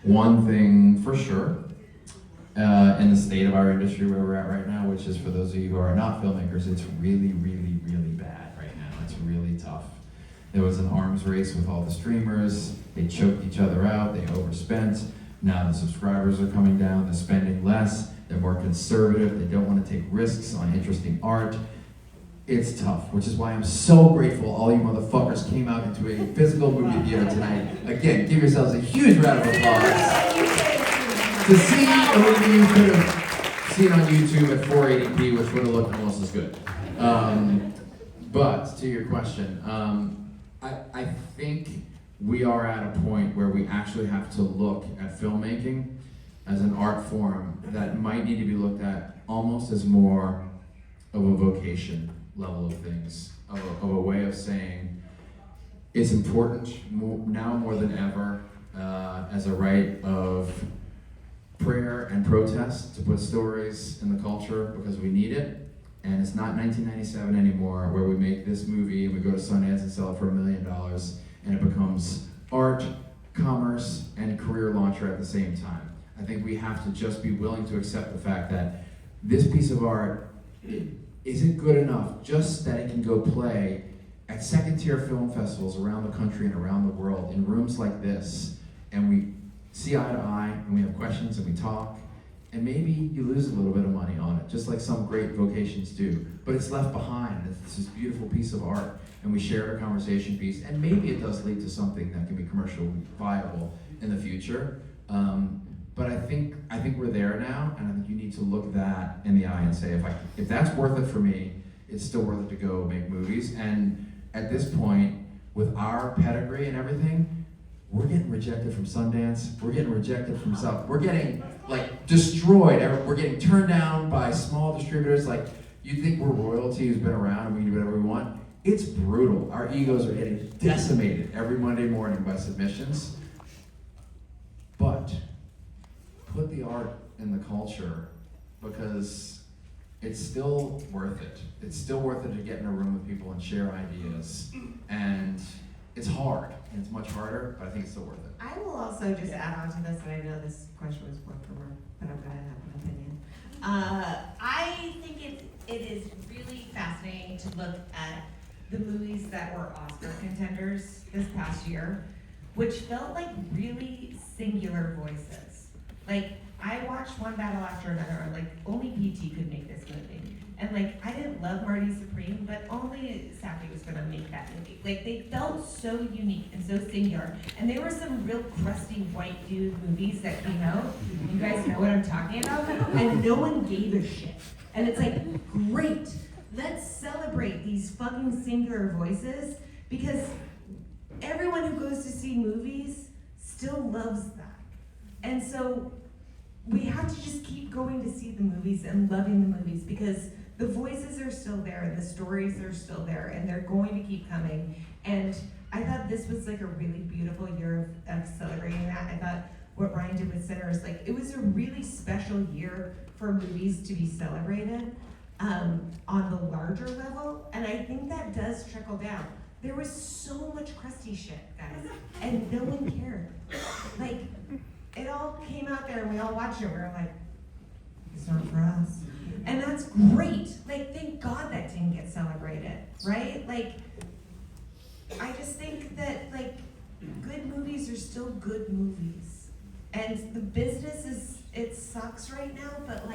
one thing for sure, in the state of our industry where we're at right now, which is for those of you who are not filmmakers, it's really, really, really bad right now. It's really tough. There was an arms race with all the streamers. They choked each other out. They overspent. Now the subscribers are coming down. They're spending less. They're more conservative. They don't want to take risks on interesting art. It's tough, which is why I'm so grateful all you motherfuckers came out into a physical movie theater tonight. Again, give yourselves a huge round of applause. To see a movie you could have seen on YouTube at 480p, which would have looked almost as good. But to your question, I think we are at a point where we actually have to look at filmmaking as an art form that might need to be looked at almost as more of a vocation level of things, of a way of saying it's important now more than ever as a rite of prayer and protest to put stories in the culture because we need it. And it's not 1997 anymore where we make this movie and we go to Sundance and sell it for $1 million and it becomes art, commerce, and career launcher at the same time. I think we have to just be willing to accept the fact that this piece of art isn't good enough just that it can go play at second-tier film festivals around the country and around the world in rooms like this, and we see eye to eye, and we have questions, and we talk, and maybe you lose a little bit of money on it, just like some great vocations do, but it's left behind. It's this beautiful piece of art, and we share a conversation piece, and maybe it does lead to something that can be commercially viable in the future. But I think we're there now, and I think you need to look that in the eye and say, if that's worth it for me, it's still worth it to go make movies. And at this point, with our pedigree and everything, we're getting rejected from Sundance. We're getting rejected from South. We're getting destroyed. We're getting turned down by small distributors. You think we're royalty who's been around and we can do whatever we want? It's brutal. Our egos are getting decimated every Monday morning by submissions. But put the art in the culture because it's still worth it. It's still worth it to get in a room with people and share ideas. And it's hard, and it's much harder, but I think it's still worth it. I will also just add on to this, and I know this question was more for Mark, but I'm going to have an opinion. I think it is really fascinating to look at the movies that were Oscar contenders this past year, which felt like really singular voices. I watched one battle after another, only PT could make this movie. And I didn't love Marty Supreme, but only Safdie was gonna make that movie. They felt so unique and so singular. And there were some real crusty white dude movies that came out. You guys know what I'm talking about? And no one gave a shit. And it's great, let's celebrate these fucking singular voices because everyone who goes to see movies still loves that. And so we have to just keep going to see the movies and loving the movies because the voices are still there and the stories are still there and they're going to keep coming. And I thought this was a really beautiful year of celebrating that. I thought what Ryan did with Sinners, it was a really special year for movies to be celebrated on the larger level. And I think that does trickle down. There was so much crusty shit, guys, and no one cared. It all came out there and we all watched it and we were like, it's not for us. And that's great. Thank God that didn't get celebrated, right? I just think that good movies are still good movies. And the business it sucks right now, but